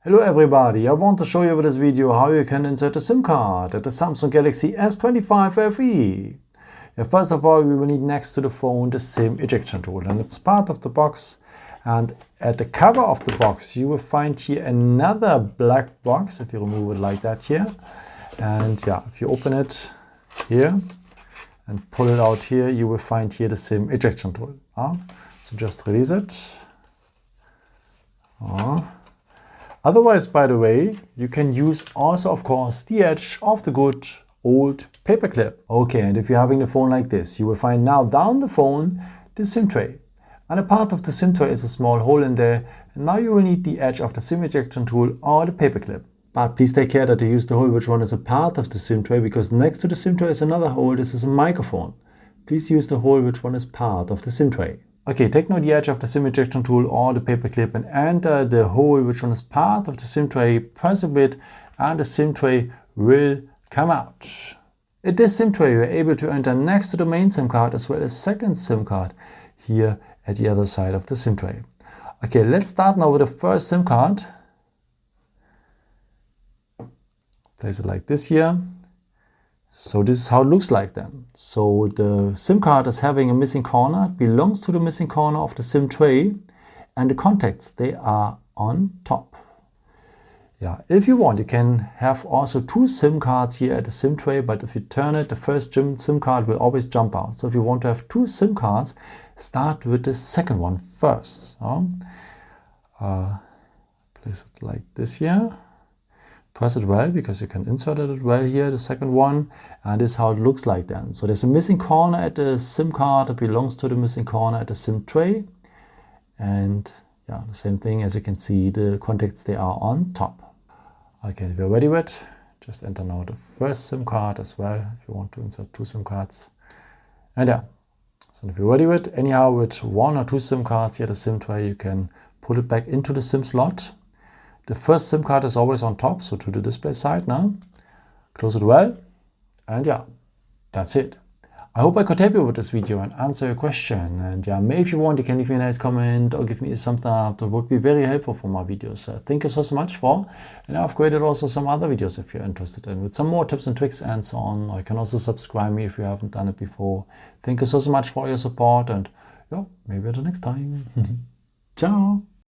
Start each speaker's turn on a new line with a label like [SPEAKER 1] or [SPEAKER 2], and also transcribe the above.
[SPEAKER 1] Hello everybody, I want to show you with this video how you can insert a SIM card at the Samsung Galaxy S25 FE. First of all, we will need next to the phone the SIM ejection tool, and it's part of the box. And at the cover of the box you will find here another black box, if you remove it like that here. And yeah, if you open it here and pull it out here, you will find here the SIM ejection tool. So just release it. Otherwise, by the way, you can use also, of course, the edge of the good old paper clip. Okay, and if you're having the phone like this, you will find now down the phone the SIM tray. And a part of the SIM tray is a small hole in there. And now you will need the edge of the SIM ejection tool or the paper clip. But please take care that you use the hole which one is a part of the SIM tray, because next to the SIM tray is another hole. This is a microphone. Please use the hole which one is part of the SIM tray. Okay, take now the edge of the SIM ejection tool or the paper clip and enter the hole which one is part of the SIM tray, press a bit and the SIM tray will come out. In this SIM tray you are able to enter next to the main SIM card as well as second SIM card here at the other side of the SIM tray. Okay, let's start now with the first SIM card. Place it like this here. So this is how it looks like then. So the SIM card is having a missing corner. It belongs to the missing corner of the SIM tray, and the contacts, they are on top. Yeah, if you want, you can have also two SIM cards here at the SIM tray, but if you turn it, the first SIM card will always jump out. So if you want to have two SIM cards, start with the second one first. Place it like this here. Press it well, because you can insert it well here, the second one, and this is how it looks like then. So there's a missing corner at the SIM card that belongs to the missing corner at the SIM tray, and yeah, the same thing, as you can see, the contacts, they are on top. Okay, if you're ready with it, just enter now the first SIM card as well, if you want to insert two SIM cards. And yeah, so if you're ready with it, anyhow with one or two SIM cards here at the SIM tray, you can put it back into the SIM slot. The first SIM card is always on top, so to the display side now. Close it well, and yeah, that's it. I hope I could help you with this video and answer your question. And yeah, maybe if you want, you can leave me a nice comment or give me a thumbs up. That would be very helpful for my videos. Thank you so much for. And I've created also some other videos if you're interested in, with some more tips and tricks and so on. Or you can also subscribe me if you haven't done it before. Thank you so much for your support, and yeah, maybe until next time. Ciao.